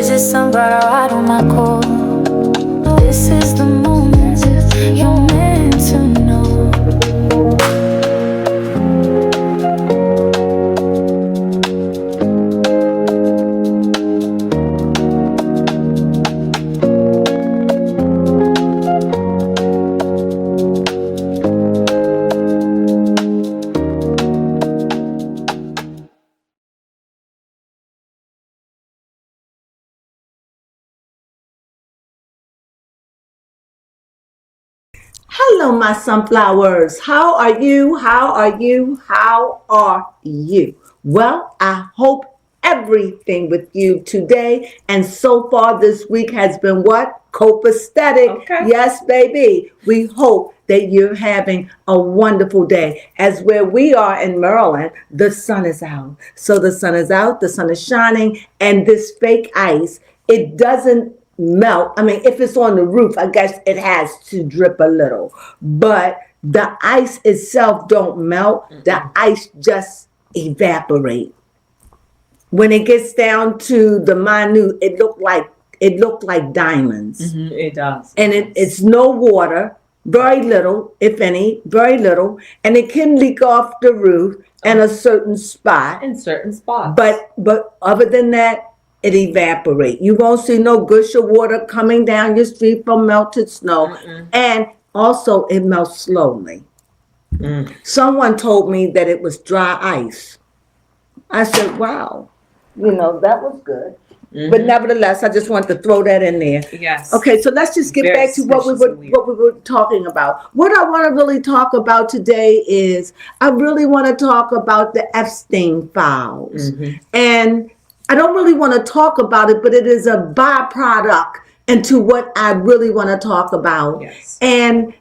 Is it somebody right on my core? This is the moment you're meant to know. Hello, my sunflowers. How are you? How are you? How are you? Well, I hope everything with you today and so far this week has been what? Copacetic. Okay. Yes, baby. We hope that you're having a wonderful day. As where we are in Maryland, the sun is out. So the sun is out, the sun is shining, and this fake ice, it doesn't melt. I mean, if it's on the roof, I guess it has to drip a little, but the ice itself don't melt. The ice just evaporate. When it gets down to the minute, it looked like diamonds. It does. And it's no water, very little, if any, very little, and it can leak off the roof in a certain spot. In certain spots. But other than that, it evaporates. You won't see no gush of water coming down your street from melted snow. And also it melts slowly. Someone told me that it was dry ice. I said, wow, that was good. But nevertheless, I just wanted to throw that in there. Yes. Okay, so let's just get back to what we were talking about. What I want to really talk about today is I really want to talk about the Epstein files. And I don't really want to talk about it, but it is a byproduct into what I really want to talk about. Yes. And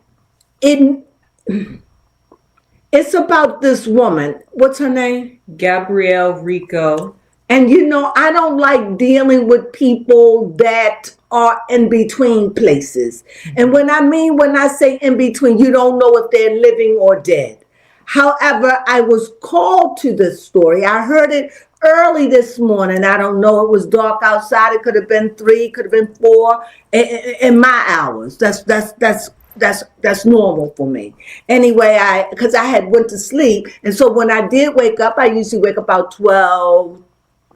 it's about this woman. What's her name? Gabriela Rico. And I don't like dealing with people that are in between places. And when I say in between, you don't know if they're living or dead. However, I was called to this story. I heard it early this morning. I don't know. It was dark outside. It could have been 3, could have been 4 in my hours. That's normal for me. Anyway, because I had went to sleep. And so when I did wake up, I usually wake up about 12,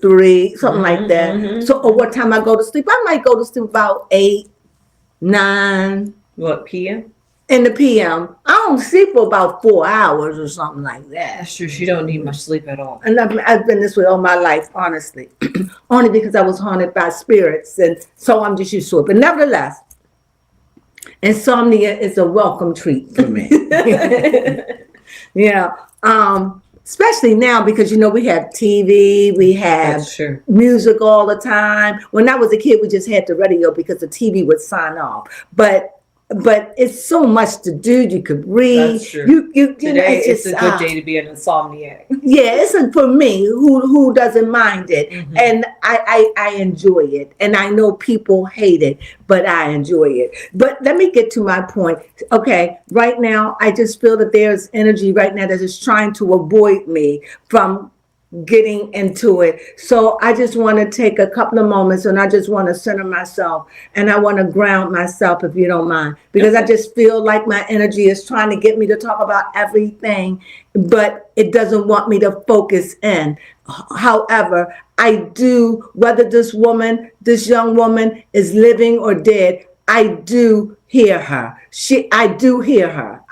3, something like that. So or what time I go to sleep? I might go to sleep about 8, 9. What, p.m.? In the p.m. I don't sleep for about 4 hours or something like that. That's true. She don't need much sleep at all. And I've been this way all my life, honestly. Only because I was haunted by spirits. And so I'm just used to it. But nevertheless, insomnia is a welcome treat for me. Yeah. Especially now because, we have TV, we have music all the time. When I was a kid, we just had the radio because the TV would sign off. But it's so much to do. You could read. That's true. Today, it's a good day to be an insomniac. Yeah, it's for me who doesn't mind it. And I enjoy it. And I know people hate it, but I enjoy it. But let me get to my point. Okay, right now, I just feel that there's energy right now that is trying to avoid me from getting into it. So I just want to take a couple of moments and I just want to center myself and I want to ground myself, if you don't mind, because I just feel like my energy is trying to get me to talk about everything, but it doesn't want me to focus in. However, I do, whether this young woman is living or dead, I do hear her. I do hear her.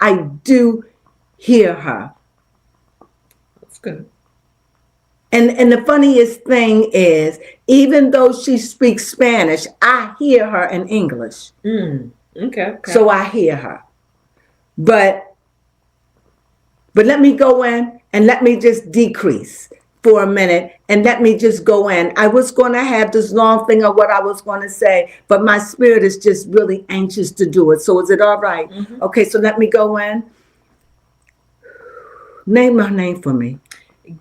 That's good. And the funniest thing is, even though she speaks Spanish, I hear her in English. Okay. So I hear her. But let me go in and let me just decrease for a minute and let me just go in. I was going to have this long thing of what I was going to say, but my spirit is just really anxious to do it. So is it all right? Okay, so let me go in. Name her name for me.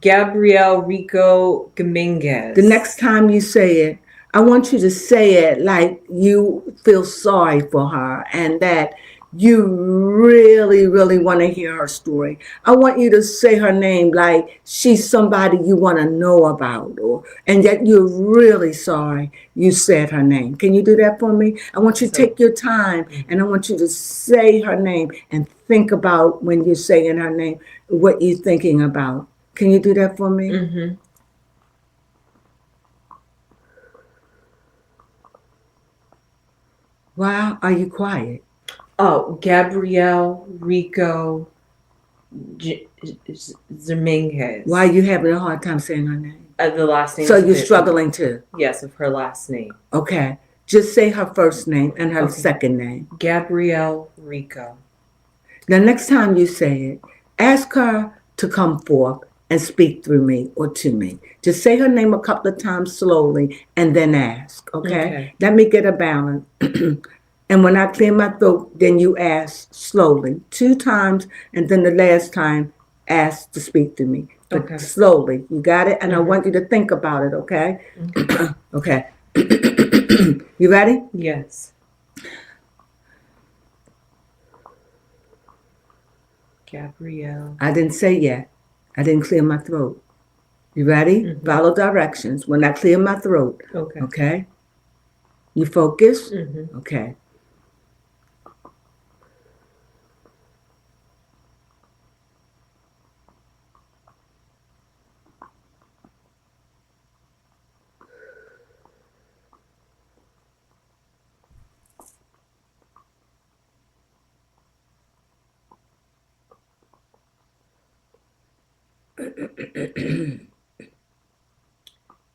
Gabriela Rico Jimenez. The next time you say it, I want you to say it like you feel sorry for her and that you really, really want to hear her story. I want you to say her name like she's somebody you want to know about, and yet you're really sorry you said her name. Can you do that for me? I want you to take your time, and I want you to say her name and think about when you're saying her name, what you're thinking about. Can you do that for me? Mm-hmm. Why are you quiet? Oh, Gabrielle Rico Jimenez. Why are you having a hard time saying her name? The last name. So you're struggling too? Yes, of her last name. Okay. Just say her first name and her second name. Gabrielle Rico. Now, next time you say it, ask her to come forth and speak through me or to me. Just say her name a couple of times slowly and then ask, okay? Let me get a balance. And when I clear my throat, then you ask slowly 2 times, and then the last time, ask to speak to me. But slowly. You got it? And I want you to think about it, okay? Okay. You ready? Yes. Gabrielle. I didn't say yet. I didn't clear my throat. You ready? Follow directions. When I clear my throat. Okay? You focus? Okay.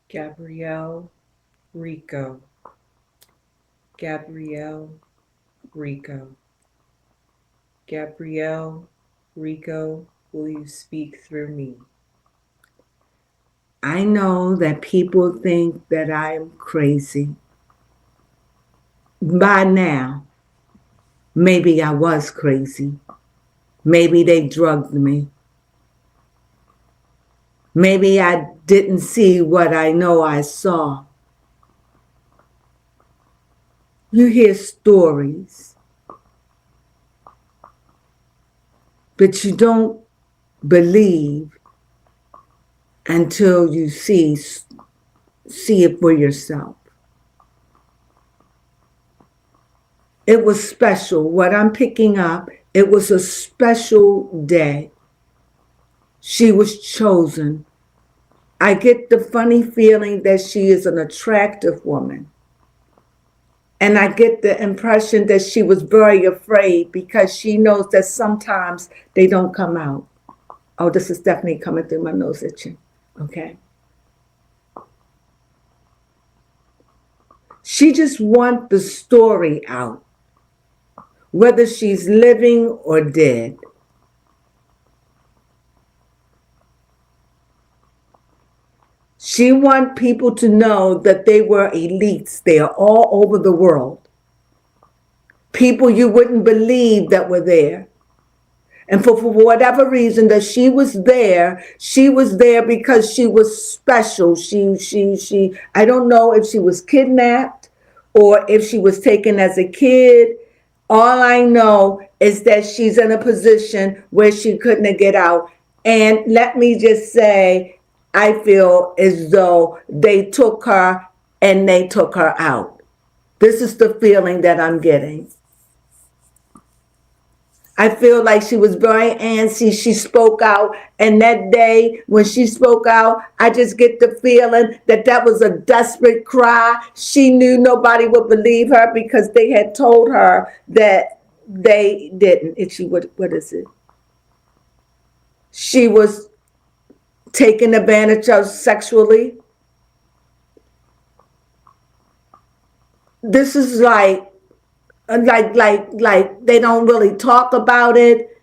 Gabrielle Rico. Gabrielle Rico. Gabrielle Rico, will you speak through me? I know that people think that I am crazy. By now, maybe I was crazy. Maybe they drugged me. Maybe I didn't see what I know I saw. You hear stories, but you don't believe until you see it for yourself. It was special. What I'm picking up, it was a special day. She was chosen. I get the funny feeling that she is an attractive woman. And I get the impression that she was very afraid because she knows that sometimes they don't come out. Oh, this is definitely coming through my nose itching. Okay. She just wants the story out, whether she's living or dead. She wants people to know that they were elites. They are all over the world. People you wouldn't believe that were there. And for whatever reason that she was there because she was special. I don't know if she was kidnapped or if she was taken as a kid. All I know is that she's in a position where she couldn't get out. And let me just say, I feel as though they took her and they took her out. This is the feeling that I'm getting. I feel like she was very antsy. She spoke out. And that day when she spoke out, I just get the feeling that that was a desperate cry. She knew nobody would believe her because they had told her that they didn't. What is it? She was taken advantage of sexually. This is like they don't really talk about it,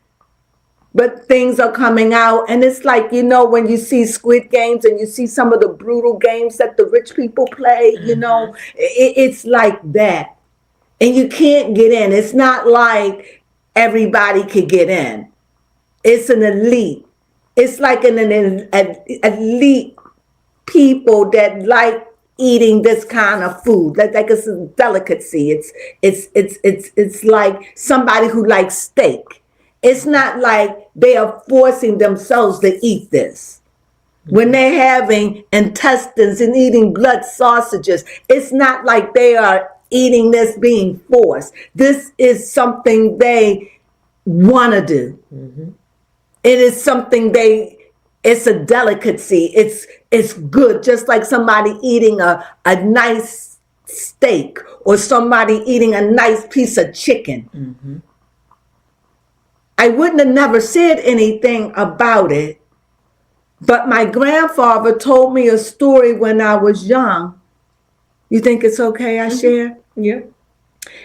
but things are coming out. And it's like, when you see Squid Games and you see some of the brutal games that the rich people play, it's like that. And you can't get in. It's not like everybody could get in. It's an elite. It's like an elite people that like eating this kind of food. Like it's a delicacy. It's like somebody who likes steak. It's not like they are forcing themselves to eat this. When they're having intestines and eating blood sausages, it's not like they are eating this being forced. This is something they want to do. It is something it's a delicacy. It's good. Just like somebody eating a nice steak or somebody eating a nice piece of chicken. I wouldn't have never said anything about it, but my grandfather told me a story when I was young. You think it's okay I share? Yeah.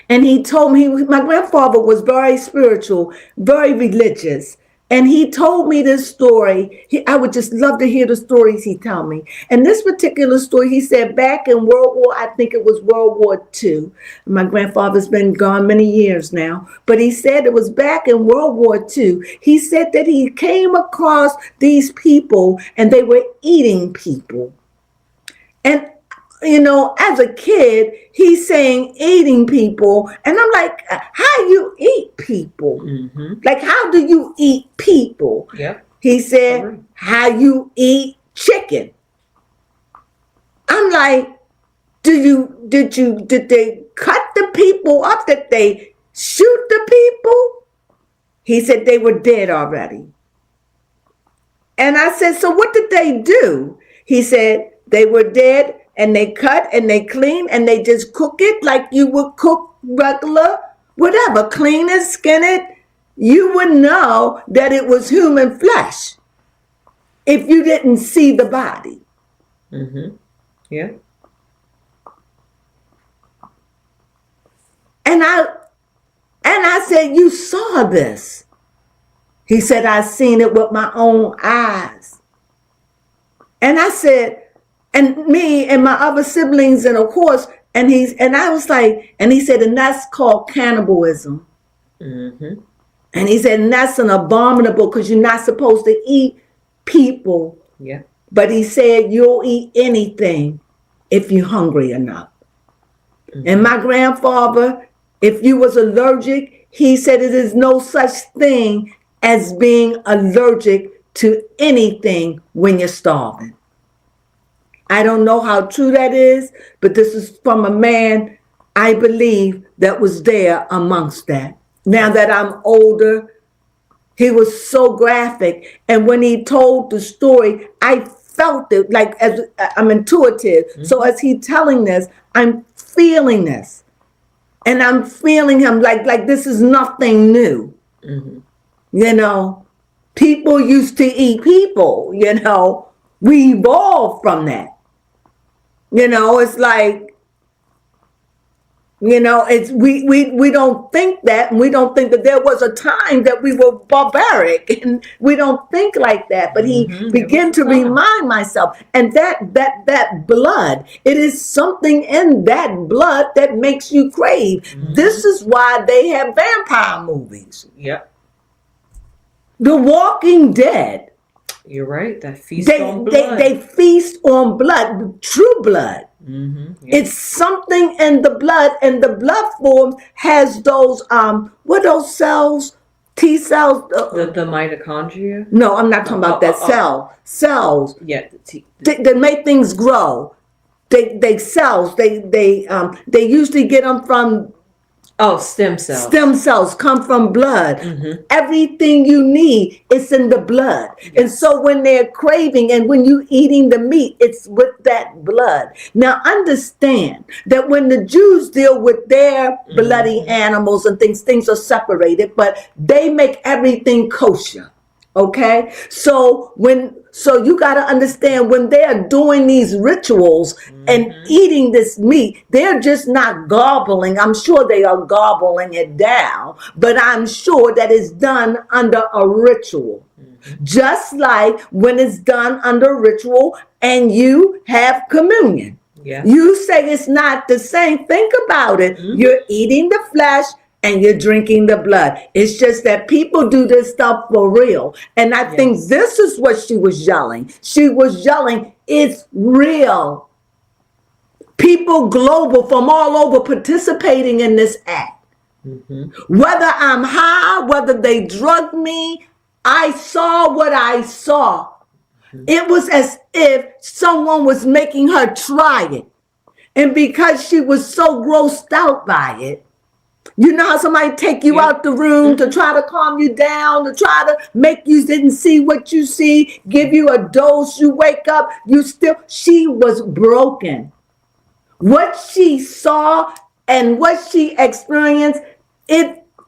And he told me, my grandfather was very spiritual, very religious. And he told me this story. I would just love to hear the stories he tell me. And this particular story, he said back in I think it was World War II. My grandfather's been gone many years now. But he said it was back in World War II. He said that he came across these people and they were eating people. And as a kid, he's saying eating people. And I'm like, how you eat people? Like, how do you eat people? Yep. He said, how you eat chicken. I'm like, did they cut the people up? Did they shoot the people? He said they were dead already. And I said, so what did they do? He said they were dead. And they cut and they clean and they just cook it like you would cook regular, whatever, clean it, skin it. You would know that it was human flesh if you didn't see the body. Yeah. And I said, you saw this. He said, I seen it with my own eyes. And I said, and me and my other siblings, and of course, and I was like, and he said, and that's called cannibalism. And he said, and that's an abominable, because you're not supposed to eat people. Yeah. But he said, you'll eat anything if you're hungry enough. And my grandfather, if you was allergic, he said it is no such thing as being allergic to anything when you're starving. I don't know how true that is, but this is from a man, I believe, that was there amongst that. Now that I'm older, he was so graphic. And when he told the story, I felt it like as I'm intuitive. So as he telling this, I'm feeling this. And I'm feeling him like this is nothing new. People used to eat people, we evolved from that. It's like, it's we don't think that, and we don't think that there was a time that we were barbaric, and we don't think like that. But he began to remind myself, and that blood, it is something in that blood that makes you crave. This is why they have vampire movies. Yep. The Walking Dead. You're right. That feast on blood. They feast on blood, true blood. It's something in the blood, and the blood forms has those what are those cells? T cells. The mitochondria. No, I'm not talking about that cells. Yeah. They make things grow. They cells. They usually get them from. Oh, stem cells. Stem cells come from blood. Everything you need is in the blood. And so when they're craving and when you eating the meat, it's with that blood. Now understand that when the Jews deal with their bloody animals and things are separated, but they make everything kosher. Okay, so you got to understand when they're doing these rituals and eating this meat, they're just not gobbling. I'm sure they are gobbling it down, but I'm sure that it's done under a ritual. Just like when it's done under ritual and you have communion. Yeah. You say it's not the same. Think about it. You're eating the flesh and you're drinking the blood. It's just that people do this stuff for real. And I think this is what she was yelling. She was yelling, it's real. People global from all over participating in this act. Whether I'm high, whether they drugged me, I saw what I saw. It was as if someone was making her try it. And because she was so grossed out by it, you know how somebody take you out the room to try to calm you down, to try to make you didn't see what you see, give you a dose, you wake up, she was broken. What she saw and what she experienced,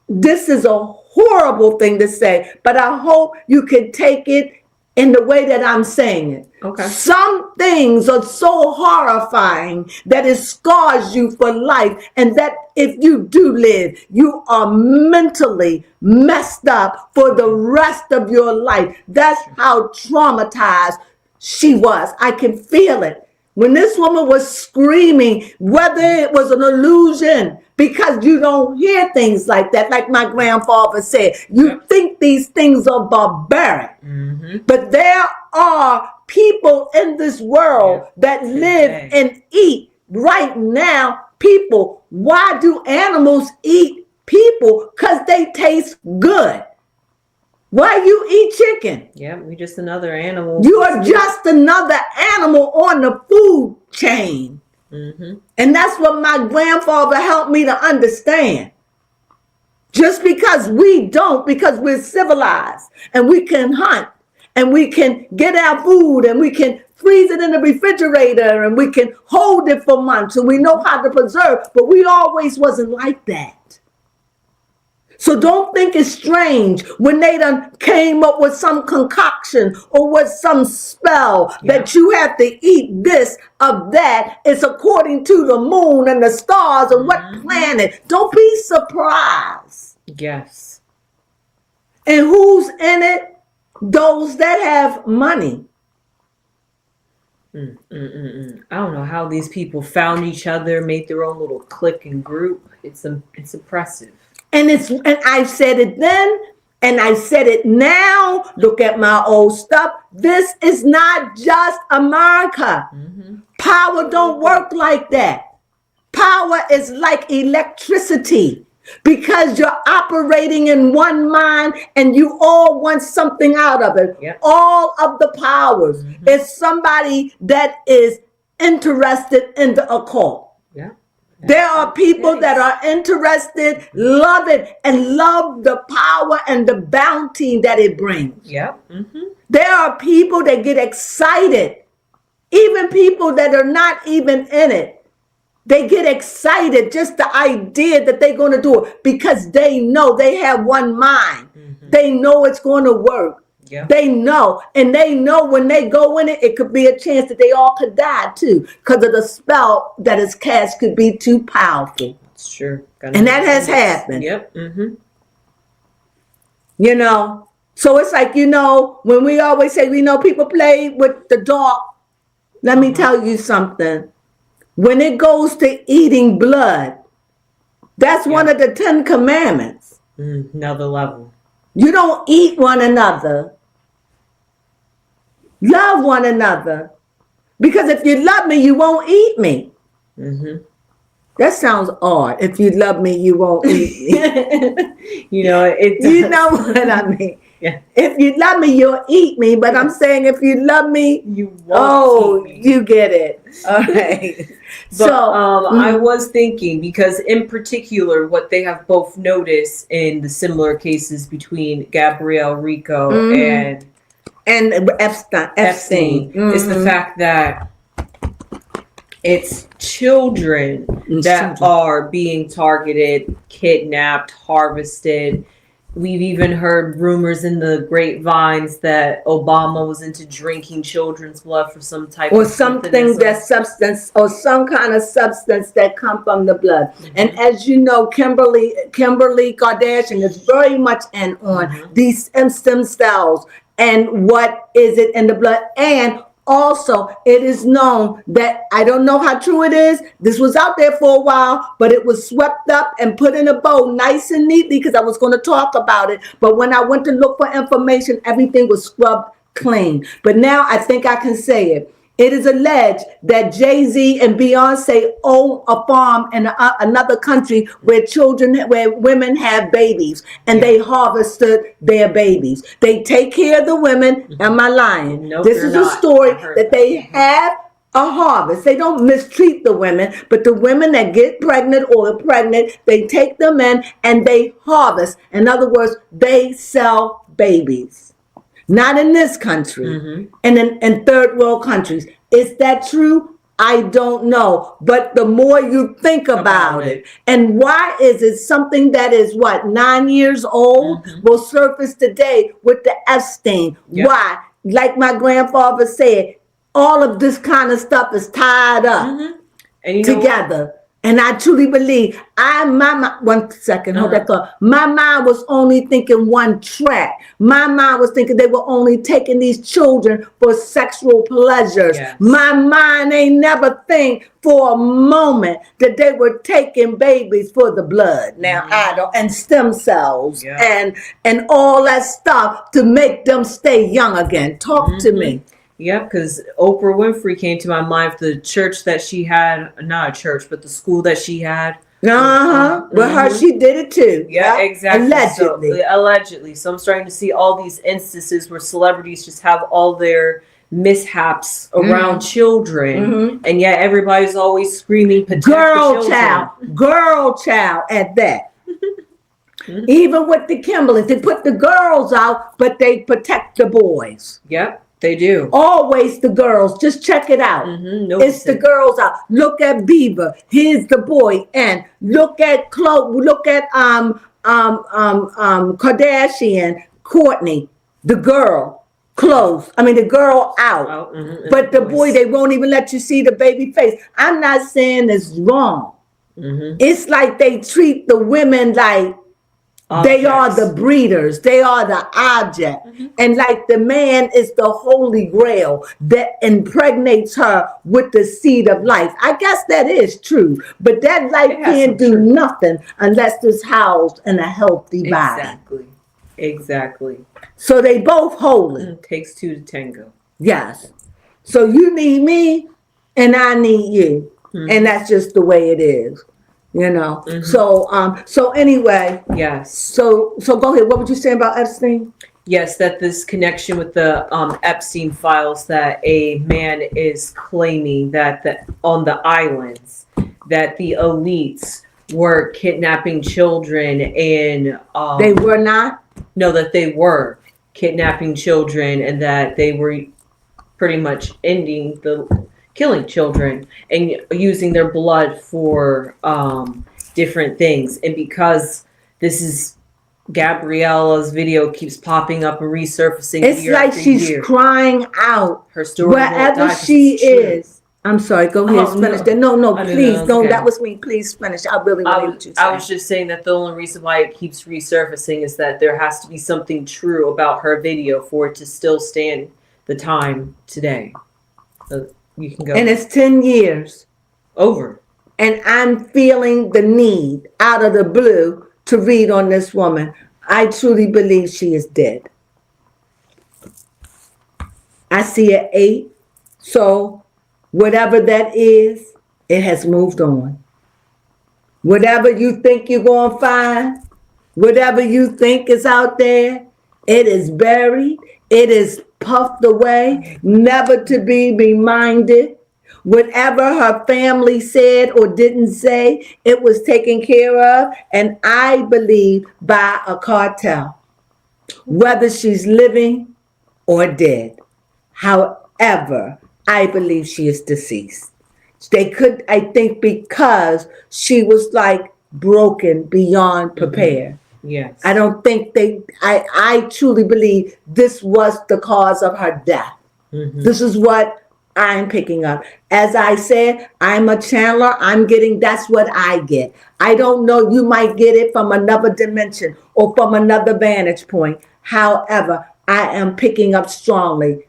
this is a horrible thing to say, but I hope you can take it in the way that I'm saying it. Okay. Some things are so horrifying that it scars you for life, and that if you do live, you are mentally messed up for the rest of your life. That's how traumatized she was. I can feel it. When this woman was screaming, whether it was an illusion, because you don't hear things like that, like my grandfather said, you think these things are barbaric. But there are people in this world that live and eat right now. People, why do animals eat people? Because they taste good. Why you eat chicken? Yeah, we just another animal. You are just another animal on the food chain. And that's what my grandfather helped me to understand. Just because we don't, because we're civilized and we can hunt and we can get our food and we can freeze it in the refrigerator and we can hold it for months and we know how to preserve, but we always wasn't like that. So don't think it's strange when they done came up with some concoction or with some spell that you have to eat this of that. It's according to the moon and the stars and what planet. Don't be surprised. Yes. And who's in it? Those that have money. I don't know how these people found each other, made their own little clique and group. It's impressive. And I said it then, and I said it now. Look at my old stuff. This is not just America. Power don't work like that. Power is like electricity, because you're operating in one mind and you all want something out of it. All of the powers is somebody that is interested in the occult. There are people that are interested, love it, and love the power and the bounty that it brings. There are people that get excited, even people that are not even in it. They get excited just the idea that they're going to do it, because they know they have one mind. They know it's going to work. They know, and they know when they go in it, it could be a chance that they all could die too, because of the spell that is cast could be too powerful. It's true. And that has happened. You know, so it's like, you know, when we always say, we know people play with the dark. Let me tell you something. When it goes to eating blood, that's one of the 10 commandments. Another level. You don't eat one another. Love one another. Because if you love me, you won't eat me. That sounds odd. If you love me, you won't eat me. You know, you know what I mean. If you love me, you'll eat me. But I'm saying if you love me, you won't eat me. You get it. All right. But, I was thinking, because in particular, what they have both noticed in the similar cases between Gabriela Rico and Epstein is the fact that it's children that are being targeted, kidnapped, harvested. We've even heard rumors in the grapevines that Obama was into drinking children's blood for some type or of something that substance or some kind of substance that come from the blood. And as you know, Kimberly Kardashian is very much in on these stem cells and what is it in the blood. And also, it is known that, I don't know how true it is, this was out there for a while, but it was swept up and put in a bowl nice and neatly, because I was going to talk about it. But when I went to look for information, everything was scrubbed clean. But now I think I can say it. It is alleged that Jay-Z and Beyonce own a farm in another country where women have babies, and they harvested their babies. They take care of the women. Am I lying? Nope, This you're is a not. story I heard that they have a harvest. They don't mistreat the women, but the women that get pregnant or are pregnant, they take them in and they harvest. In other words, they sell babies. Not in this country, and in third world countries. Is that true? I don't know. But the more you think about it, and why is it something that is 9 years old will surface today with the Epstein? Yep. Why? Like my grandfather said, all of this kind of stuff is tied up and together. And I truly believe, one second, hold that thought. My mind was only thinking one track. My mind was thinking they were only taking these children for sexual pleasures. Yes. My mind ain't never think for a moment that they were taking babies for the blood. Now I don't, and stem cells and all that stuff to make them stay young again. Talk to me. Yeah, because Oprah Winfrey came to my mind for the church that she had, not a church, but the school that she had. With her, she did it too. Yeah, exactly. Allegedly. Allegedly. So I'm starting to see all these instances where celebrities just have all their mishaps around children, and yet everybody's always screaming, protect girl child at that. Even with the Kimberlys, they put the girls out, but they protect the boys. Yep. They do. Always the girls. Just check it out. It's the girls out. Look at Bieber. Here's the boy. And look at Chloe. Look at Kardashian, Courtney, the girl. Close. I mean, the girl out. But the boy, they won't even let you see the baby face. I'm not saying it's wrong. It's like they treat the women like they are the breeders. They are the object. And like the man is the holy grail that impregnates her with the seed of life. I guess that is true. But that life can't do nothing unless it's housed in a healthy body. Exactly. So they both holy. Takes two to tango. Yes. So you need me and I need you. And that's just the way it is. You know, so anyway, yes. So go ahead. What would you say about Epstein? Yes, that this connection with the Epstein files, that a man is claiming that on the islands that the elites were kidnapping children and they were not. No, that they were kidnapping children and that they were pretty much killing children and using their blood for different things. And because this is Gabriela's video keeps popping up and resurfacing, it's like she's crying out. Her story wherever she is. I'm sorry. Go ahead. Finish that. No, please. No, okay. That was me. Please finish. I really wanted what you say. I was just saying that the only reason why it keeps resurfacing is that there has to be something true about her video for it to still stand the time today. You can go. And it's 10 years. Over. And I'm feeling the need out of the blue to read on this woman. I truly believe she is dead. I see an 8. So whatever that is, it has moved on. Whatever you think you're going to find, whatever you think is out there, it is buried. It is puffed away, never to be reminded. Whatever her family said or didn't say, it was taken care of, and I believe by a cartel, whether she's living or dead. However, I believe she is deceased. I think because she was like broken beyond prepared. Yes. I don't think I truly believe this was the cause of her death. This is what I'm picking up. As I said, I'm a channeler. That's what I get. I don't know, you might get it from another dimension or from another vantage point. However, I am picking up strongly.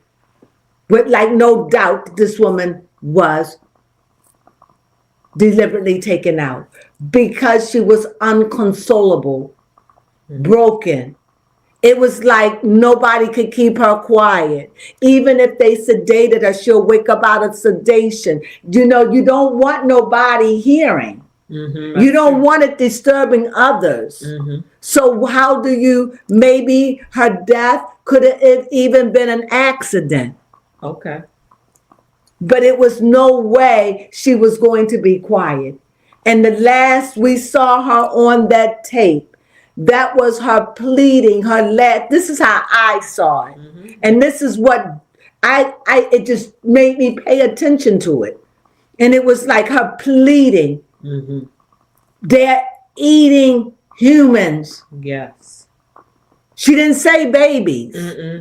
With like no doubt, this woman was deliberately taken out because she was unconsolable. Broken. It was like nobody could keep her quiet. Even if they sedated her, she'll wake up out of sedation. You know, you don't want nobody hearing. You don't want it disturbing others. So how do you, maybe her death could have even been an accident. Okay. But it was no way she was going to be quiet. And the last we saw her on that tape, that was her pleading, this is how I saw it. And this is what it just made me pay attention to it. And it was like her pleading. They're eating humans. Yes. She didn't say babies.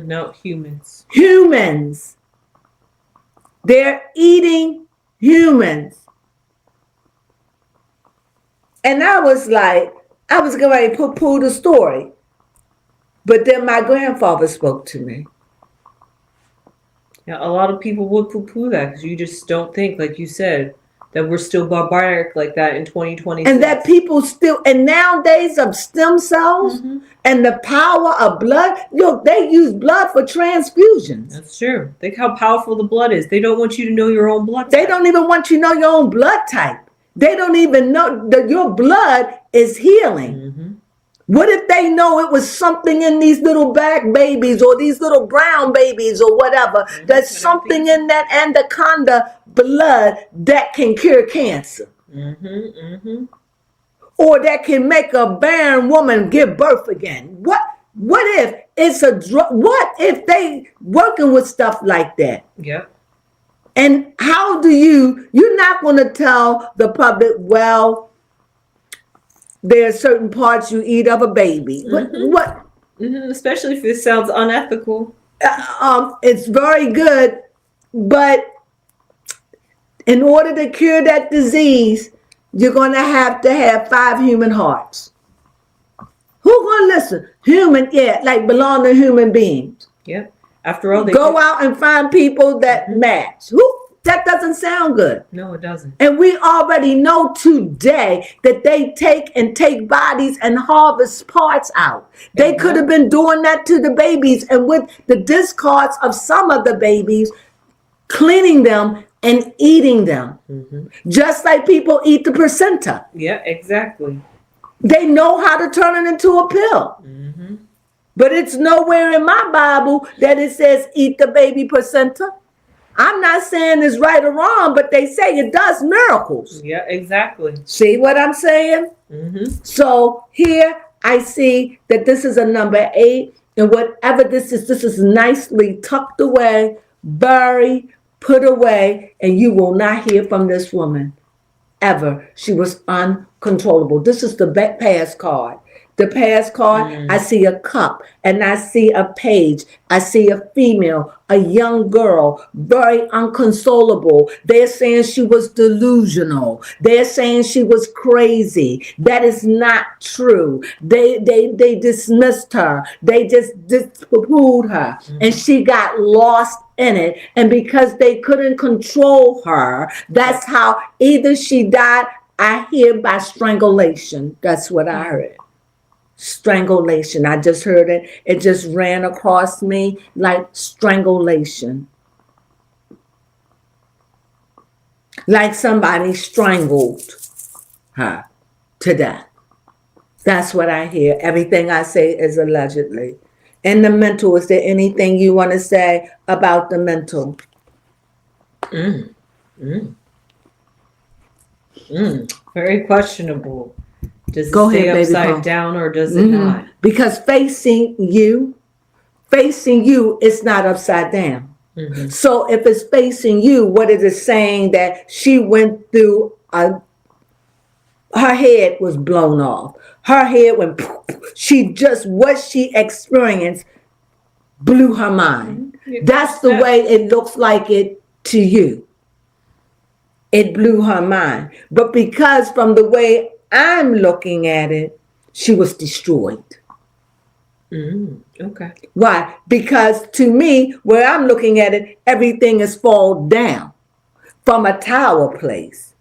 No, humans. Humans. They're eating humans. And I was like, I was going to poo-poo the story. But then my grandfather spoke to me. Yeah, a lot of people would poo-poo that because you just don't think, like you said, that we're still barbaric like that in 2020. And that people still, and nowadays of stem cells and the power of blood, they use blood for transfusions. That's true. Think how powerful the blood is. They don't want you to know your own blood type. They don't even want you to know your own blood type. They don't even know that your blood is healing. What if they know it was something in these little black babies or these little brown babies or whatever? There's something in that anaconda blood that can cure cancer. Or that can make a barren woman give birth again. What if it's a drug? What if they working with stuff like that? Yep. And how do you're not going to tell the public, well, there are certain parts you eat of a baby. What? Especially if it sounds unethical. It's very good, but in order to cure that disease, you're going to have 5 human hearts. Who's going to listen? Human, like belong to human beings. Yep. After all, they go out and find people that match. That doesn't sound good. No, it doesn't. And we already know today that they take bodies and harvest parts out. They could have been doing that to the babies, and with the discards of some of the babies, cleaning them and eating them. Just like people eat the placenta. Yeah, exactly. They know how to turn it into a pill. But it's nowhere in my Bible that it says eat the baby placenta. I'm not saying it's right or wrong, but they say it does miracles. Yeah, exactly. See what I'm saying? So here I see that this is a number 8, and whatever this is nicely tucked away, buried, put away, and you will not hear from this woman ever. She was uncontrollable. This is the past card. The past card, I see a cup and I see a page. I see a female, a young girl, very unconsolable. They're saying she was delusional. They're saying she was crazy. That is not true. They dismissed her. They just poo-pooed her. And she got lost in it. And because they couldn't control her, that's how either she died, I hear, by strangulation. That's what I heard. Strangulation. I just heard it. It just ran across me like strangulation. Like somebody strangled her to death. That's what I hear. Everything I say is allegedly. In the mental, is there anything you want to say about the mental? Very questionable. Does it Go stay ahead, baby, upside down or does it not? Because facing you, it's not upside down. So if it's facing you, what is it saying? That she went through her head was blown off. Her head went, what she experienced blew her mind. That's the way it looks like it to you. It blew her mind. But because from the way I'm looking at it, she was destroyed. Okay. Why? Because to me, where I'm looking at it, everything is fall down from a tower place.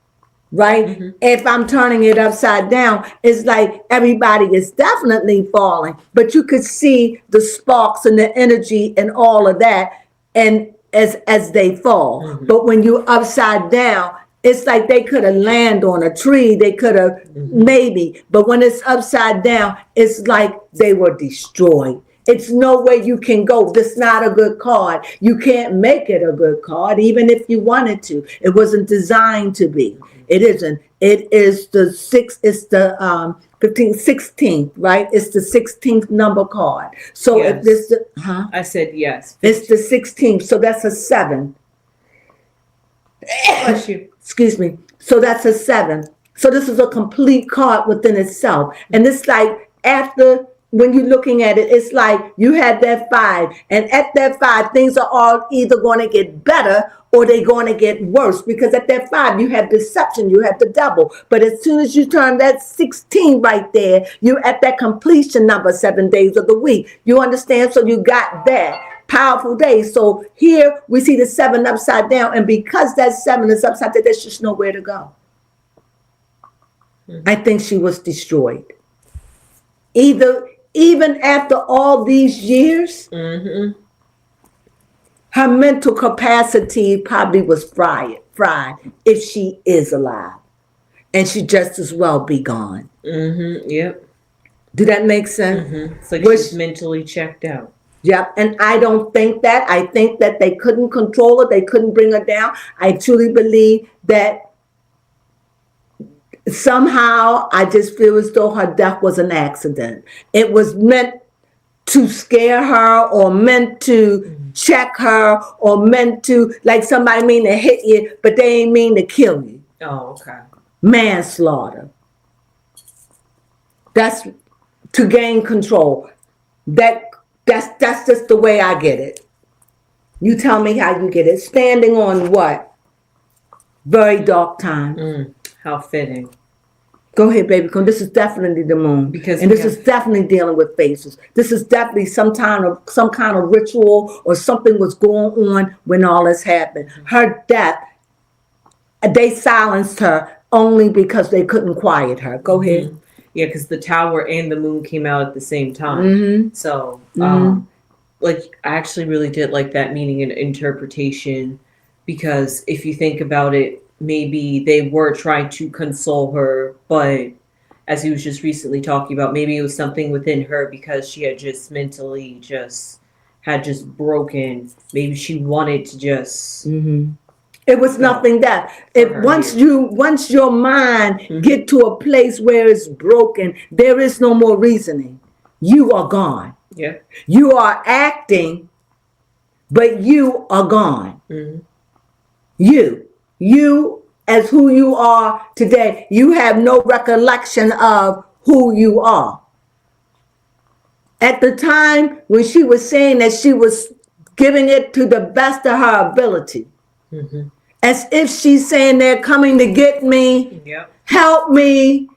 right? Mm-hmm. If I'm turning it upside down, it's like everybody is definitely falling, but you could see the sparks and the energy and all of that, and as they fall. Mm-hmm. But when you upside down, it's like they could have landed on a tree. They could have maybe, but when it's upside down, it's like they were destroyed. It's no way you can go. This is not a good card. You can't make it a good card, even if you wanted to. It wasn't designed to be. It isn't. It is the sixth. It's the 15th, 16th, right? It's the 16th number card. So Yes. if this, I said yes. it's the 16th. So that's a 7. Bless you. Excuse me. So that's a 7. So this is a complete card within itself. And it's like after, when you're looking at it, it's like you had that 5. And at that 5, things are all either going to get better or they're going to get worse. Because at that 5, you have deception, you have the double. But as soon as you turn that 16 right there, you're at that completion number, 7 days of the week. You understand? So you got that. Powerful day. So here we see the 7 upside down, and because that 7 is upside down, there's just nowhere to go. I think she was destroyed. Even after all these years, her mental capacity probably was fried if she is alive, and she just as well be gone. Yep. Do that make sense? It's like Was- she's mentally checked out. Yep, and I don't think that. I think that they couldn't control her. They couldn't bring her down. I truly believe that somehow I just feel as though her death was an accident. It was meant to scare her, or meant to check her, or meant to, like somebody mean to hit you, but they ain't mean to kill you. Oh, okay. Manslaughter. That's to gain control. That's just the way I get it. You tell me how you get it. Standing on what? Very dark time. How fitting. Go ahead, baby. This is definitely the moon. Because and this is definitely dealing with faces. This is definitely some kind of ritual, or something was going on when all this happened. Her death, they silenced her only because they couldn't quiet her. Go ahead. Yeah, because the tower and the moon came out at the same time. Mm-hmm. So, like, I actually really did like that meaning and interpretation, because if you think about it, maybe they were trying to console her, but as he was just recently talking about, maybe it was something within her because she had just mentally had broken. Maybe she wanted to just. It was nothing that once your mind get to a place where it's broken, there is no more reasoning. You are gone. Yeah. You are acting, but you are gone. You as who you are today, you have no recollection of who you are. At the time when she was saying that, she was giving it to the best of her ability. As if she's saying they're coming to get me, help me.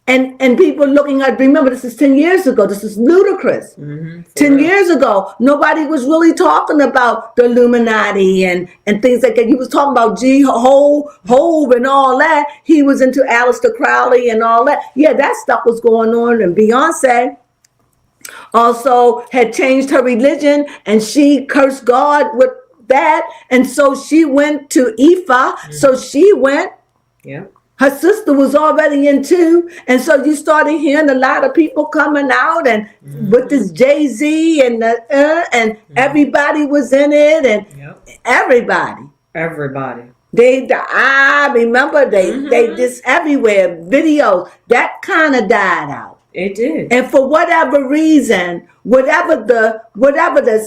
And people looking at, remember, this is 10 years ago. This is ludicrous. 10 years ago, nobody was really talking about the Illuminati and things like that. He was talking about Hove and all that. He was into Aleister Crowley and all that. Yeah, that stuff was going on. And Beyonce also had changed her religion, and she cursed God with that. And so she went to Ifa. So she went. Yeah. Her sister was already in too. And so you started hearing a lot of people coming out, and with this Jay-Z and everybody was in it, and everybody. I remember they just everywhere, videos, that kind of died out. It did. And for whatever reason, whatever the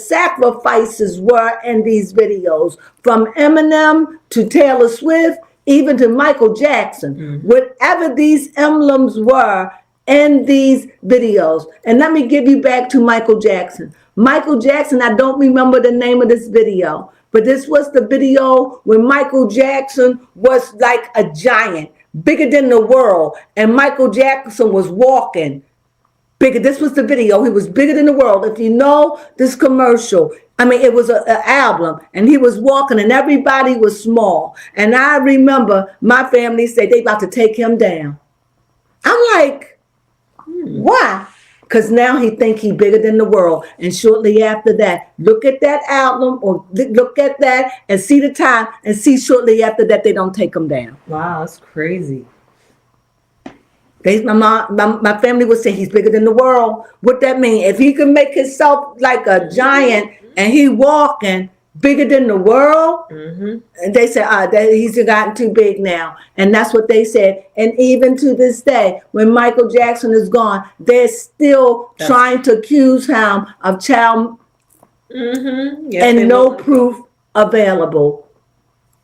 sacrifices were in these videos, from Eminem to Taylor Swift, even to Michael Jackson, whatever these emblems were in these videos. And let me give you back to Michael Jackson. Michael Jackson, I don't remember the name of this video, but this was the video when Michael Jackson was like a giant, bigger than the world. And Michael Jackson was walking Bigger. This was the video. He was bigger than the world. If you know this commercial, I mean, it was an album, and he was walking, and everybody was small. And I remember my family said they about to take him down. I'm like, why? Because now he think he bigger than the world. And shortly after that, look at that album or look at that and see the time and see shortly after that they don't take him down. Wow, that's crazy. My family would say he's bigger than the world. What that mean? If he can make himself like a giant and he walking bigger than the world, and they said, he's gotten too big now. And that's what they said. And even to this day, when Michael Jackson is gone, they're still trying to accuse him of child and no proof available.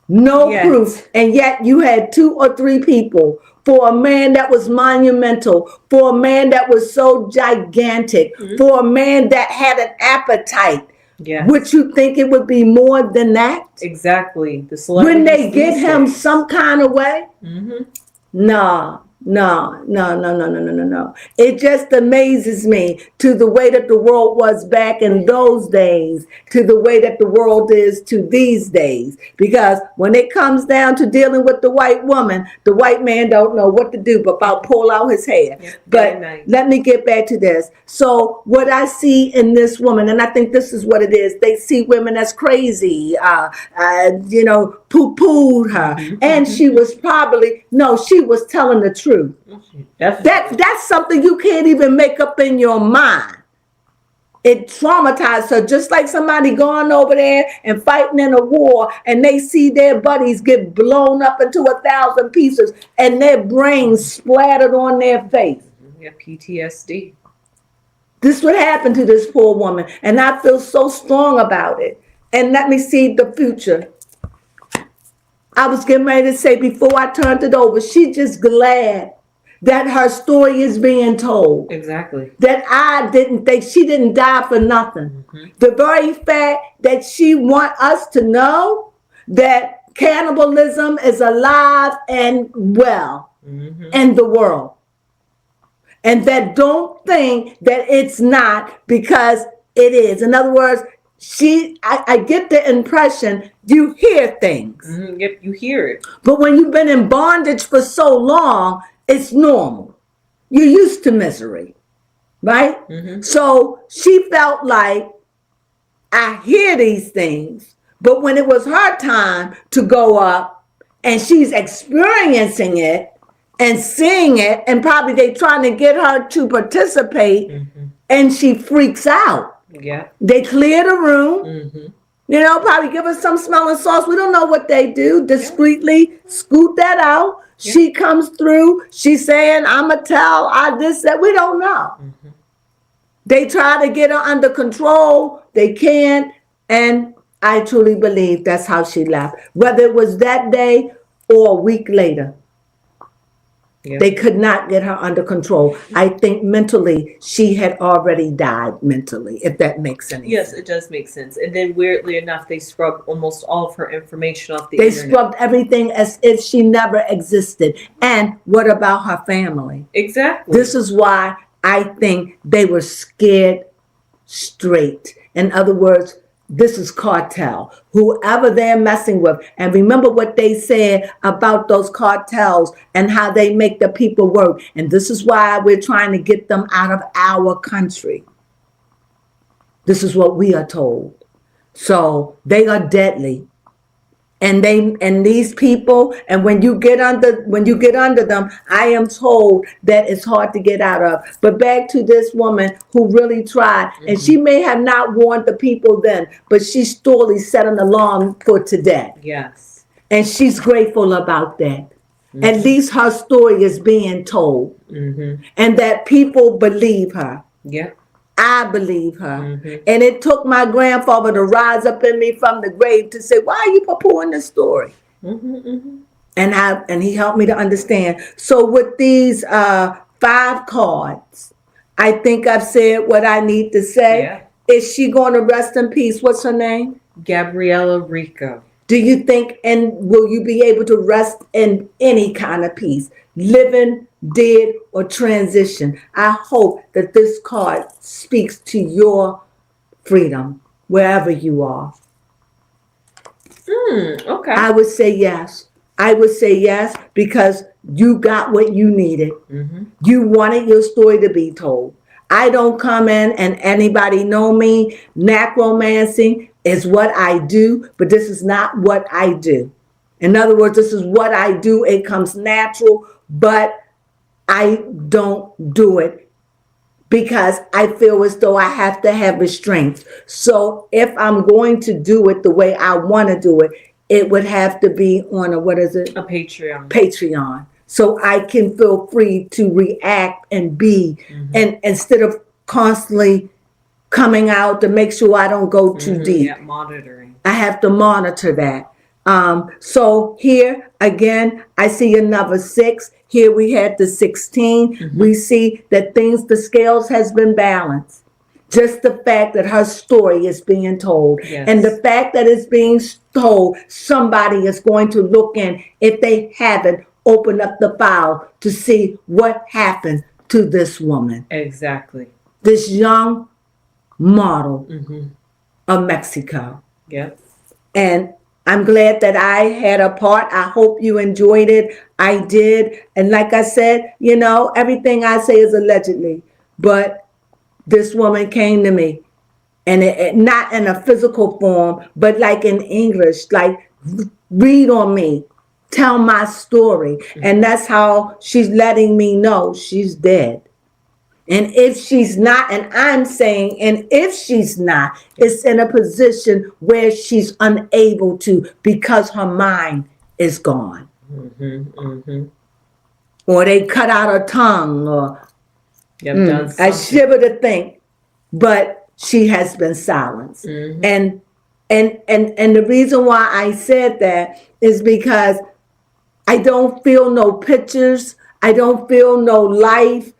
No proof. And yet you had 2 or 3 people for a man that was monumental, for a man that was so gigantic, for a man that had an appetite. Yeah. Would you think it would be more than that? Exactly. The when they get him some kind of way? No. It just amazes me to the way that the world was back in those days, to the way that the world is to these days. Because when it comes down to dealing with the white woman, the white man don't know what to do but about pull out his hair. But let me get back to this. So what I see in this woman, and I think this is what it is, they see women as crazy, poo-pooed her. And she was she was telling the truth. That's something you can't even make up in your mind. It traumatized her, just like somebody going over there and fighting in a war and they see their buddies get blown up into 1,000 pieces and their brains splattered on their face. Yeah, PTSD. This would happen to this poor woman, and I feel so strong about it. And let me see the future. I was getting ready to say before I turned it over, she's just glad that her story is being told. Exactly. That I didn't think she didn't die for nothing. The very fact that she want us to know that cannibalism is alive and well in the world. And that don't think that it's not, because it is. In other words, I get the impression you hear things. Yep, you hear it. But when you've been in bondage for so long, it's normal. You're used to misery, right? So she felt like, I hear these things, but when it was her time to go up and she's experiencing it and seeing it, and probably they trying to get her to participate, and she freaks out. Yeah. They clear the room. Probably give her some smelling sauce. We don't know what they do. Discreetly scoot that out. She comes through. She's saying, I'ma tell, that. We don't know. They try to get her under control. They can't. And I truly believe that's how she left. Whether it was that day or a week later. They could not get her under control. I think mentally she had already died mentally, if that makes sense. Yes, it does make sense. And then weirdly enough, they scrubbed almost all of her information off the internet. They scrubbed everything as if she never existed. And what about her family? Exactly. This is why I think they were scared straight. In other words, this is cartel, whoever they're messing with. And remember what they said about those cartels and how they make the people work. And this is why we're trying to get them out of our country. This is what we are told. So they are deadly. And these people, and when you get under them, I am told that it's hard to get out of. But back to this woman who really tried, and she may have not warned the people then, but she surely set an alarm for today. Yes. And she's grateful about that. At least her story is being told, and that people believe her. Yeah. I believe her. And it took my grandfather to rise up in me from the grave to say, why are you poo-pooing this story? And he helped me to understand. So with these 5 cards, I think I've said what I need to say. Yeah. Is she going to rest in peace? What's her name? Gabriela Rico. Do you think, and will you be able to rest in any kind of peace? Living dead, or transition. I hope that this card speaks to your freedom wherever you are. Okay. I would say yes. I would say yes because you got what you needed. You wanted your story to be told. I don't come in and anybody know me. Necromancing is what I do, but this is not what I do. In other words, this is what I do. It comes natural, but I don't do it because I feel as though I have to have restraints. So if I'm going to do it the way I want to do it, it would have to be on a, what is it? A Patreon. Patreon. So I can feel free to react and be, and instead of constantly coming out to make sure I don't go too deep. Yeah, monitoring. I have to monitor that. So here again, I see another 6. Here we had the 16. We see that the scales has been balanced. Just the fact that her story is being told. Yes. And the fact that it's being told, somebody is going to look in, if they haven't, open up the file to see what happened to this woman. Exactly. This young model of Mexico. Yep. And I'm glad that I had a part. I hope you enjoyed it. I did. And like I said, everything I say is allegedly. But this woman came to me. And it not in a physical form, but like in English, like read on me. Tell my story. And that's how she's letting me know she's dead. And if she's not, and I'm saying, and if she's not, it's in a position where she's unable to because her mind is gone. Or they cut out her tongue, or I shiver to think, but she has been silenced. And the reason why I said that is because I don't feel no pictures. I don't feel no life.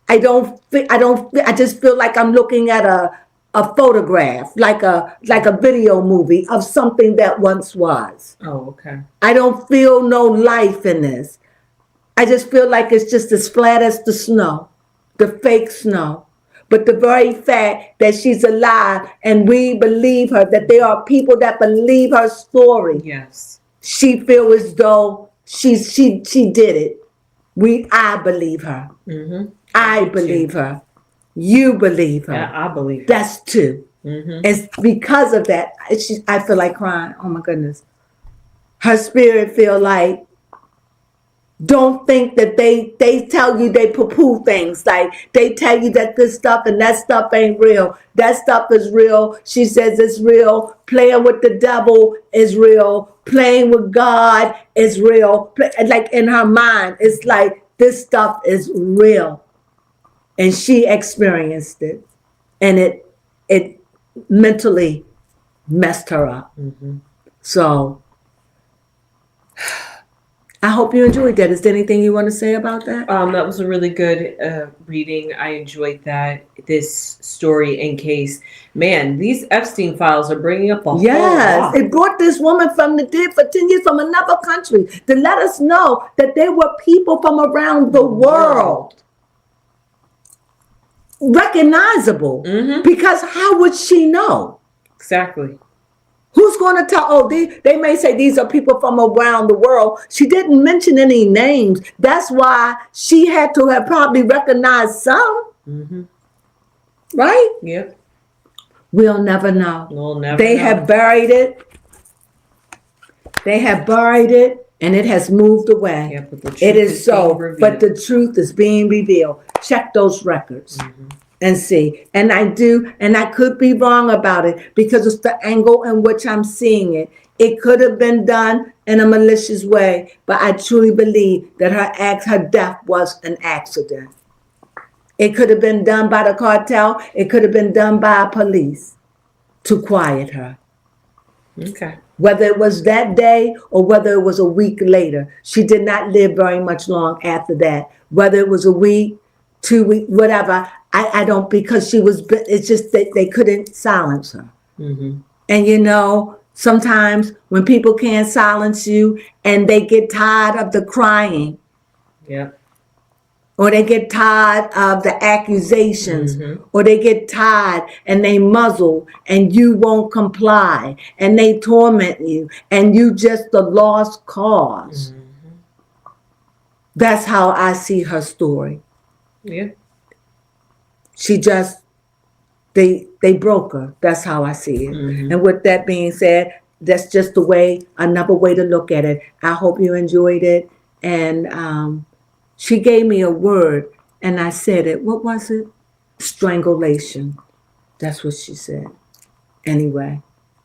I just feel like I'm looking at a photograph, like a video movie of something that once was. Oh, okay. I don't feel no life in this. I just feel like it's just as flat as the snow, the fake snow. But the very fact that she's alive and we believe her, that there are people that believe her story. Yes. She feels as though she did it. I believe her. I believe her. You believe her. Yeah, I believe her. That's 2. It's because of that. I feel like crying. Oh my goodness. Her spirit feel like, don't think that they tell you they poo-poo things. Like they tell you that this stuff and that stuff ain't real. That stuff is real. She says it's real. Playing with the devil is real. Playing with God is real. Like in her mind, it's like this stuff is real. And she experienced it. And it mentally messed her up. So I hope you enjoyed that. Is there anything you want to say about that? That was a really good reading. I enjoyed that. This story, in case, man, these Epstein files are bringing up a whole lot. It brought this woman from the dead for 10 years from another country to let us know that there were people from around the world. Recognizable. Because how would she know? Exactly. Who's going to tell? They may say these are people from around the world. She didn't mention any names. That's why she had to have probably recognized some. Right? Yep. We'll never know. We'll never They know. have buried it. They have buried it, and it has moved away. Yeah, but the truth It is so, being but the revealed. truth is being revealed. Check those records. And see. And I do, and I could be wrong about it because it's the angle in which I'm seeing it. It could have been done in a malicious way, but I truly believe that her death was an accident. It could have been done by the cartel. It could have been done by police to quiet her. Okay. Whether it was that day or whether it was a week later. She did not live very much long after that. Whether it was a week, 2 weeks, whatever. I don't, because it's just that they couldn't silence her. And sometimes when people can't silence you and they get tired of the crying, Yep. or they get tired of the accusations, Mm-hmm. or they get tired and they muzzle and you won't comply and they torment you and you just the lost cause. That's how I see her story. Yeah. She just, they broke her. That's how I see it. Mm-hmm. And with that being said, that's just another way to look at it. I hope you enjoyed it. And she gave me a word and I said it. What was it? Strangulation. That's what she said. Anyway,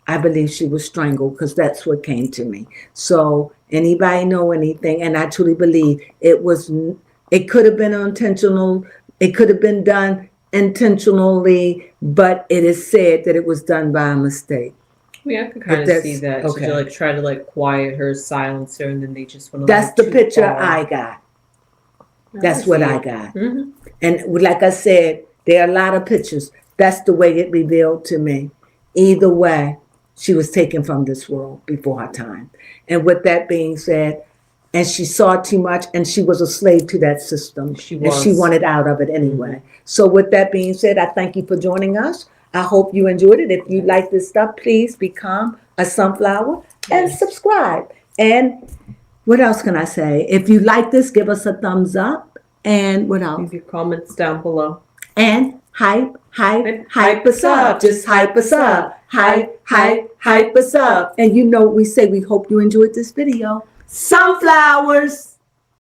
I believe she was strangled because that's what came to me. So anybody know anything? And I truly believe it could have been intentional. It could have been done intentionally, but it is said that it was done by a mistake. Yeah, I could kind of see that. Okay. To like try to like quiet her, silence her, and then they just went. That's the too picture far. I got. That's what I got. Mm-hmm. And like I said, there are a lot of pictures. That's the way it revealed to me. Either way, she was taken from this world before her time. And with that being said, and she saw too much and she was a slave to that system. She And was. she wanted out of it anyway. So with that being said, I thank you for joining us. I hope you enjoyed it. If you like this stuff, please become a sunflower and subscribe. And what else can I say? If you like this, give us a thumbs up. And what else? Leave your comments down below. And hype us up. Just hype us up. Hype us up. And you know what we say, we hope you enjoyed this video. Sunflowers.